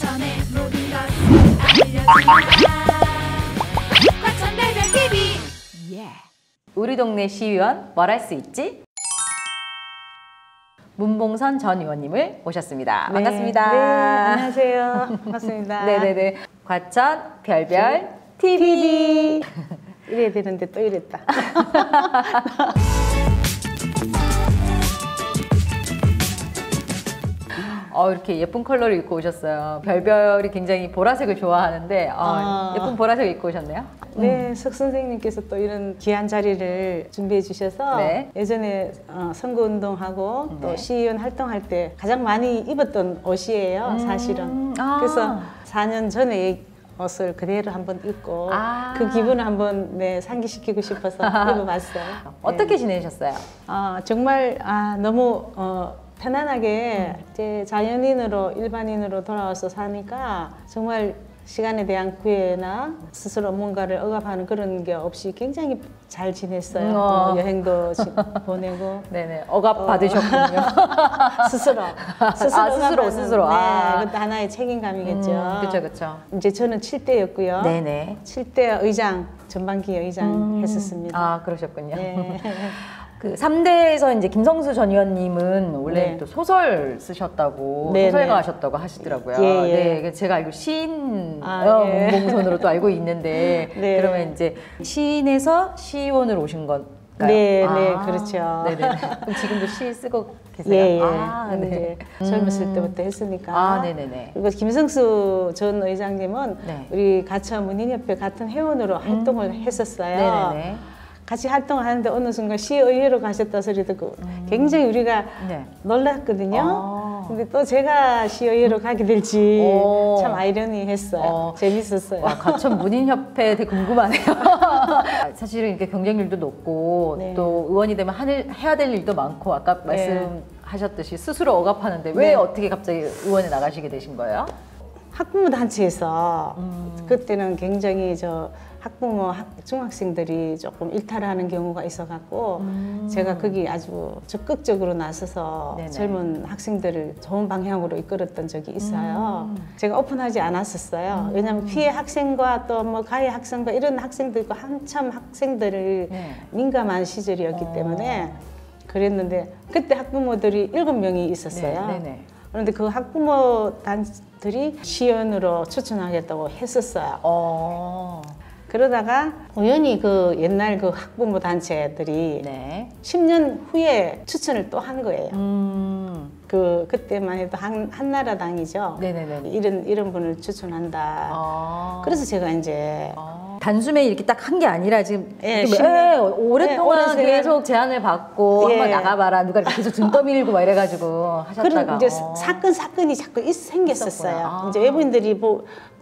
과천의 모든 것을 알려준다. 과천 별별 TV. 예. 우리 동네 시의원 뭘 할 수 있지? 문봉선 전 의원님을 모셨습니다. 네, 반갑습니다. 네, 안녕하세요. 반갑습니다. 네네네. 과천 별별 TV. 이래야 되는데 또 이랬다. 이렇게 예쁜 컬러를 입고 오셨어요. 별별이 굉장히 보라색을 좋아하는데 예쁜 보라색 입고 오셨네요. 네, 석 선생님께서 또 이런 귀한 자리를 준비해 주셔서 네. 예전에 선거운동하고 또 네. 시의원 활동할 때 가장 많이 입었던 옷이에요, 사실은. 그래서 4년 전에 옷을 그대로 한번 입고 그 기분을 한번 상기시키고 싶어서 입어봤어요. 어떻게 지내셨어요? 정말 너무 편안하게 이제 자연인으로 일반인으로 돌아와서 사니까 정말 시간에 대한 구애나 스스로 뭔가를 억압하는 그런 게 없이 굉장히 잘 지냈어요. 여행도 보내고. 네네. 억압 받으셨군요. 스스로. 스스로. 네, 그것도 하나의 책임감이겠죠. 그렇죠. 이제 저는 7대였고요. 네네. 7대 의장, 전반기 의장 했었습니다. 그러셨군요. 네. 그 3대에서 이제 김성수 전 의원님은 원래 네. 또 소설 쓰셨다고, 네, 소설가 네. 하셨다고 하시더라고요. 예. 네, 제가 알고 시인 예. 문봉선으로 또 알고 있는데 네. 그러면 이제 시인에서 시의원으로 오신 건가요? 네, 그렇죠. 네네. 그럼 지금도 시 쓰고 계세요? 예. 네. 이제 젊었을 때부터 했으니까. 네네네. 그리고 김성수 전 의장님은 네. 우리 가천 문인협회 같은 회원으로 활동을 했었어요. 네네네. 같이 활동을 하는데 어느 순간 시의회로 가셨다 소리 듣고 굉장히 우리가 네. 놀랐거든요. 근데 또 제가 시의회로 가게 될지 참 아이러니했어요. 재밌었어요. 와, 가천 문인협회 되게 궁금하네요. 사실은 이렇게 경쟁률도 높고 네. 또 의원이 되면 해야 될 일도 많고 아까 말씀하셨듯이 스스로 억압하는데 왜 어떻게 갑자기 의원에 나가시게 되신 거예요? 학부모 단체에서 그때는 굉장히 학부모 중학생들이 조금 일탈하는 경우가 있어갖고 제가 거기 아주 적극적으로 나서서 네네. 젊은 학생들을 좋은 방향으로 이끌었던 적이 있어요. 제가 오픈하지 않았었어요. 왜냐하면 피해 학생과 또 뭐 가해 학생과 이런 학생들과 한참 학생들을 민감한 시절이었기 때문에 그랬는데 그때 학부모들이 7명이 있었어요. 네네. 그런데 그 학부모 단들이 시의원으로 추천하겠다고 했었어요. 그러다가 우연히 그 옛날 그 학부모 단체들이 10년 후에 추천을 또 한 거예요. 그때만 해도 한나라당이죠. 네네네. 이런 분을 추천한다. 그래서 제가 이제 단숨에 이렇게 딱 한 게 아니라 지금 오랫동안 오래 계속 제안을 받고 한번 나가봐라 누가 이렇게 계속 등 떠밀고 막 이래가지고 하셨다가 그런 이제 사건이 자꾸 생겼었어요. 이제 외부인들이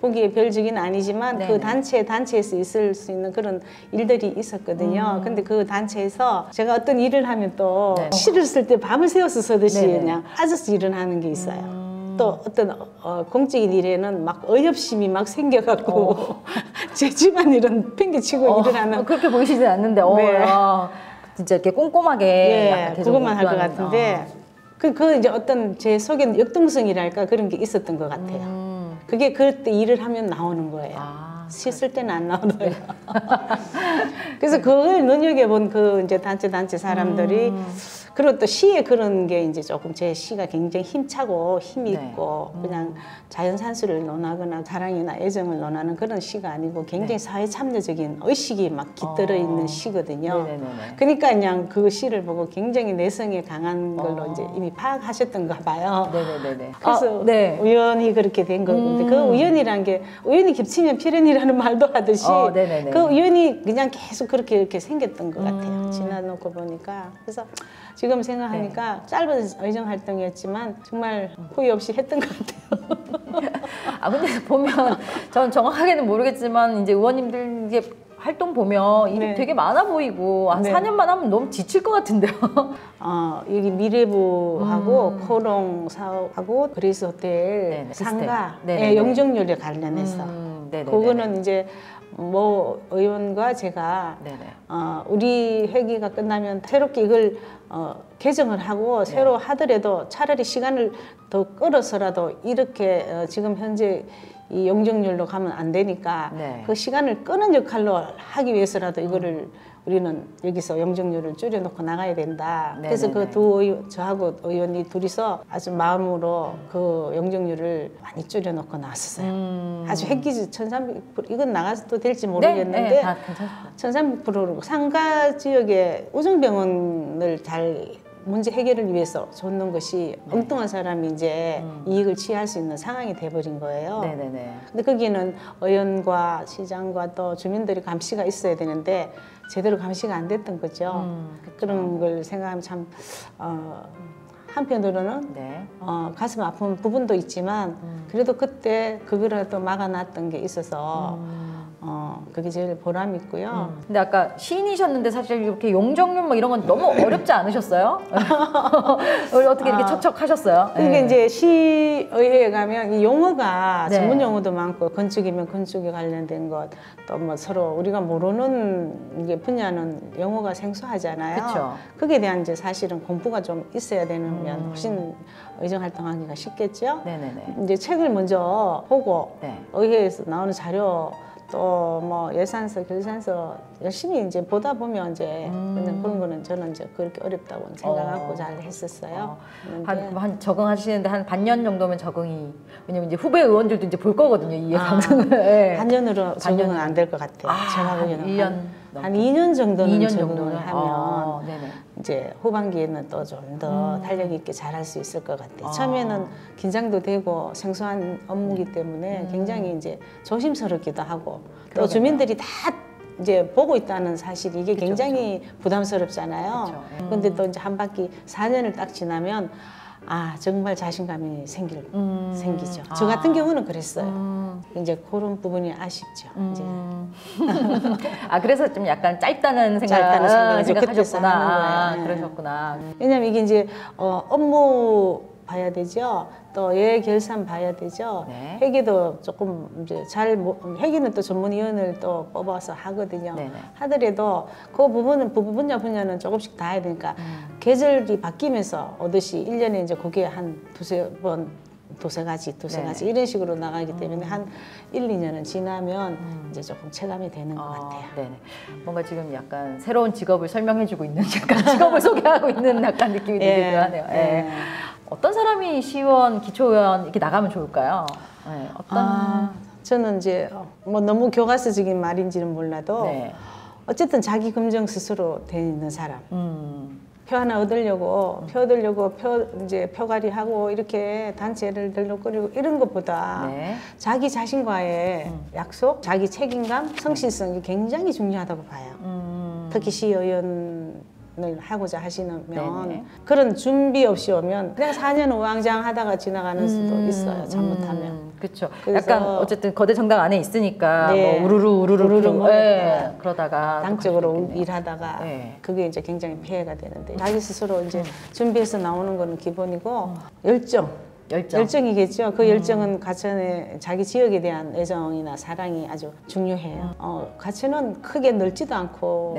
보기에 별적인 아니지만 그 단체에서 있을 수 있는 그런 일들이 있었거든요. 근데 그 단체에서 제가 어떤 일을 하면 또 시를 쓸 때 밤을 새워서 쓰듯이 그냥 아저씨 일을 하는 게 있어요. 또 어떤 공적인 일에는 막 어협심이 막 생겨갖고 제 집안일은 팽개치고 일을 하는 그렇게 보이시진 않는데 진짜 이렇게 꼼꼼하게 계속 그것만 할 것 같은데 그 이제 어떤 제 속에 역동성이랄까 그런 게 있었던 것 같아요. 그게 그때 일을 하면 나오는 거예요. 시 쓸 때는 안 나오더라고요. 그래서 그걸 눈여겨본 그 이제 단체 사람들이 그리고 또 시에 그런 게 이제 조금 제 시가 굉장히 힘차고 힘이 있고 그냥 자연산수를 논하거나 사랑이나 애정을 논하는 그런 시가 아니고 굉장히 사회 참여적인 의식이 막 깃들어 있는 시거든요. 그러니까 그냥 그 시를 보고 굉장히 내성이 강한 걸로 이제 이미 파악하셨던가 봐요. 그래서 우연히 그렇게 된 건데 그 우연이란 게 우연히 겹치면 필연이라는 말도 하듯이 그 우연이 그냥 계속 그렇게 이렇게 생겼던 것 같아요. 지나놓고 보니까. 그래서 지금 생각하니까 짧은 의정 활동이었지만 정말 후회 없이 했던 것 같아요. 근데 보면 전 정확하게는 모르겠지만 이제 의원님들 이제 활동 보면 일이 되게 많아 보이고 4년만 하면 너무 지칠 것 같은데요. 여기 미래부하고 코롱 사업하고 그리스 호텔 상가 영종요리에 관련해서 그거는 이제 뭐 의원과 제가 우리 회기가 끝나면 새롭게 이걸 개정을 하고 새로 하더라도 차라리 시간을 더 끌어서라도 이렇게 지금 현재 이 용적률로 가면 안 되니까 그 시간을 끄는 역할로 하기 위해서라도 이거를 우리는 여기서 용적률을 줄여놓고 나가야 된다. 그래서 그 두 의원, 저하고 의원이 둘이서 아주 마음으로 그 용적률을 많이 줄여놓고 나왔었어요. 아주 획기적 1300%, 이건 나가도 될지 모르겠는데 1300%로 상가 지역에 우정병원을 잘 문제 해결을 위해서 줬는 것이 엉뚱한 사람이 이제 이익을 취할 수 있는 상황이 돼버린 거예요. 근데 거기는 의원과 시장과 또 주민들이 감시가 있어야 되는데 제대로 감시가 안 됐던 거죠. 그런 걸 생각하면 참 한편으로는 가슴 아픈 부분도 있지만 그래도 그때 그거라도 막아놨던 게 있어서 그게 제일 보람 있고요. 근데 아까 시인이셨는데 사실 이렇게 용적률 뭐 이런 건 너무 어렵지 않으셨어요? 어떻게 이렇게 척척하셨어요? 이게 이제 시의회에 가면 이 용어가 전문 용어도 많고 건축이면 건축에 관련된 것, 또 뭐 서로 우리가 모르는 이게 분야는 용어가 생소하잖아요. 그쵸. 거기에 대한 이제 사실은 공부가 좀 있어야 되면 훨씬 의정 활동하기가 쉽겠죠. 이제 책을 먼저 보고 의회에서 나오는 자료 또 뭐 예산서, 결산서 열심히 이제 보다 보면 이제 그냥 그런 거는 저는 이제 그렇게 어렵다고 생각하고 잘 했었어요. 한 적응하시는데 한 반년 정도면 적응이, 왜냐면 이제 후배 의원들도 이제 볼 거거든요, 이 방송을. 반년으로 적응은 안 될 것 같아요. 제가 보기에는 1년 한 2년 정도는 2년 적응을 정도는? 하면 이제 후반기에는 또 좀 더 탄력 있게 잘할 수 있을 것 같아요. 처음에는 긴장도 되고 생소한 업무이기 때문에 굉장히 이제 조심스럽기도 하고 또 주민들이 다 이제 보고 있다는 사실 이게 굉장히 부담스럽잖아요. 그런데 또 이제 한 바퀴 4년을 딱 지나면 아 정말 자신감이 생기죠. 저 같은 경우는 그랬어요. 이제 그런 부분이 아쉽죠. 이제. 그래서 좀 약간 짧다는 생각하셨구나. 그러셨구나. 왜냐면 이게 이제 업무 봐야 되죠. 또 예결산 봐야 되죠. 회계도 조금 이제 회계는 또 전문위원을 또 뽑아서 하거든요. 하더라도 그 부분은 분야는 조금씩 다 해야 되니까 계절이 바뀌면서 오듯이 1년에 이제 그게 한 두세 가지 이런 식으로 나가기 때문에 한 1, 2년은 지나면 이제 조금 체감이 되는 것 같아요. 뭔가 지금 약간 새로운 직업을 설명해주고 있는, 약간 직업을 소개하고 있는 약간 느낌이 들기도 하네요. 어떤 사람이 시의원, 기초의원 이렇게 나가면 좋을까요? 저는 이제 뭐 너무 교과서적인 말인지는 몰라도 어쨌든 자기 검증 스스로 돼 있는 사람. 표 하나 얻으려고 표가리하고 이렇게 단체를 들러거리고 이런 것보다 자기 자신과의 약속, 자기 책임감, 성실성이 굉장히 중요하다고 봐요. 특히 시의원을 하고자 하시면 그런 준비 없이 오면 그냥 4년 우왕좌왕 하다가 지나가는 수도 있어요. 잘못하면. 그렇죠. 약간 어쨌든 거대 정당 안에 있으니까 뭐 우르르 그러다가 당적으로 일하다가 그게 이제 굉장히 피해가 되는데 자기 스스로 이제 준비해서 나오는 거는 기본이고 열정이겠죠. 그 열정은 가천의 자기 지역에 대한 애정이나 사랑이 아주 중요해요. 가천은 크게 넓지도 않고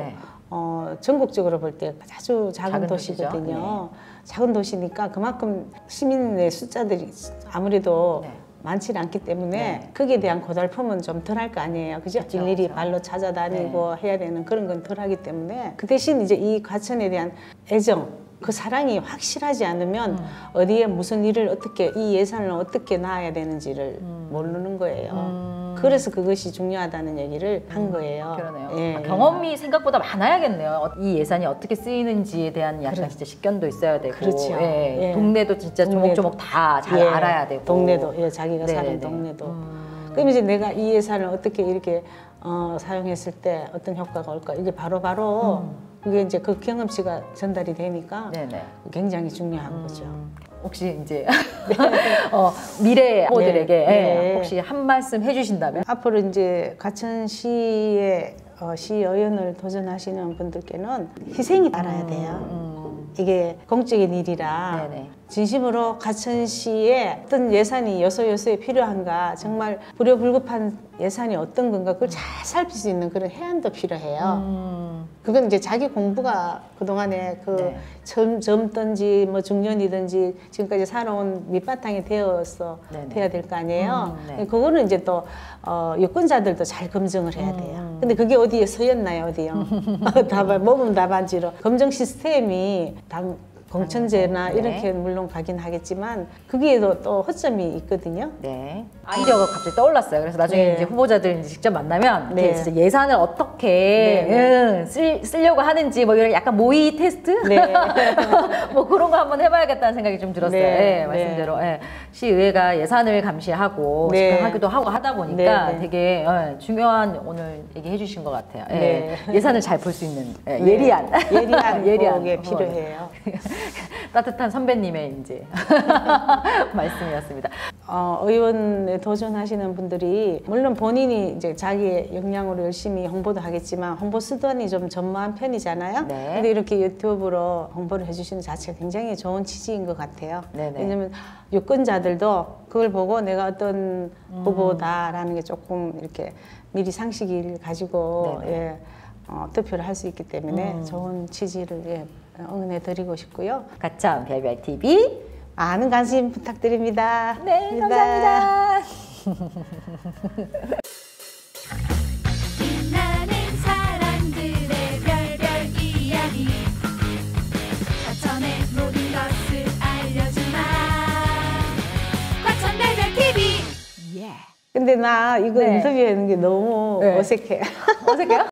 전국적으로 볼 때 아주 작은 도시거든요. 작은 도시니까 그만큼 시민의 숫자들이 아무래도 많지 않기 때문에 거기에 대한 고달픔은 좀 덜 할 거 아니에요. 그죠? 일일이 발로 찾아다니고 해야 되는 그런 건 덜 하기 때문에 그 대신 이제 이 가천에 대한 애정, 그 사랑이 확실하지 않으면 어디에 무슨 일을 어떻게, 이 예산을 어떻게 놔야 되는지를 모르는 거예요. 그래서 그것이 중요하다는 얘기를 한 거예요. 그러네요. 경험이 생각보다 많아야겠네요. 이 예산이 어떻게 쓰이는지에 대한 약간 진짜 식견도 있어야 되고, 동네도 진짜 조목조목 다 잘 알아야 되고, 동네도 자기가 사는 동네도. 그럼 이제 내가 이 예산을 어떻게 이렇게 사용했을 때 어떤 효과가 올까, 이게 바로 그게 이제 그 경험치가 전달이 되니까 굉장히 중요한 거죠. 혹시 이제 미래 후보들에게 혹시 한 말씀 해주신다면? 앞으로 이제 가천시의 시의원을 도전하시는 분들께는 희생이 따라야 돼요. 이게 공적인 일이라 진심으로 가천시에 어떤 예산이 요소요소에 필요한가, 정말 불효불급한 예산이 어떤 건가 그걸 잘 살필 수 있는 그런 해안도 필요해요. 그건 이제 자기 공부가 그동안에 그 젊든지 뭐 중년이든지 지금까지 살아온 밑바탕이 되어서 돼야 될 거 아니에요. 그거는 이제 또 유권자들도 잘 검증을 해야 돼요. 근데 그게 어디에 서였나요, 어디요? 모범 답안지로 검증 시스템이 공천제나 이렇게 물론 가긴 하겠지만 거기에도 또 허점이 있거든요. 네. 아이디어가 갑자기 떠올랐어요. 그래서 나중에 이제 후보자들 이제 직접 만나면 이렇게 진짜 예산을 어떻게 쓰려고 하는지 뭐 이런 약간 모의 테스트 뭐 그런 거 한번 해봐야겠다는 생각이 좀 들었어요. 말씀대로 시의회가 예산을 감시하고 집행하기도 하고 하다 보니까 되게 중요한 오늘 얘기해 주신 것 같아요. 예산을 잘 볼 수 있는 예리한 게 필요해요. 따뜻한 선배님의 이제 말씀이었습니다. 의원에 도전하시는 분들이 물론 본인이 이제 자기의 역량으로 열심히 홍보도 하겠지만 홍보 수단이 좀 전무한 편이잖아요. 근데 이렇게 유튜브로 홍보를 해주시는 자체가 굉장히 좋은 취지인 것 같아요. 왜냐면 유권자들도 그걸 보고 내가 어떤 후보다라는 게 조금 이렇게 미리 상식을 가지고 투표를 할 수 있기 때문에 좋은 취지를 응원해 드리고 싶고요. 가참 별별 TV 많은 관심 부탁드립니다. 네, 감사합니다. 빛나는 사람들의 별별 이야기 과천의 모든 것을 알려주마 과천 별별 TV. 근데 나 이거 인터뷰하는 게 너무 어색해. 어색해요?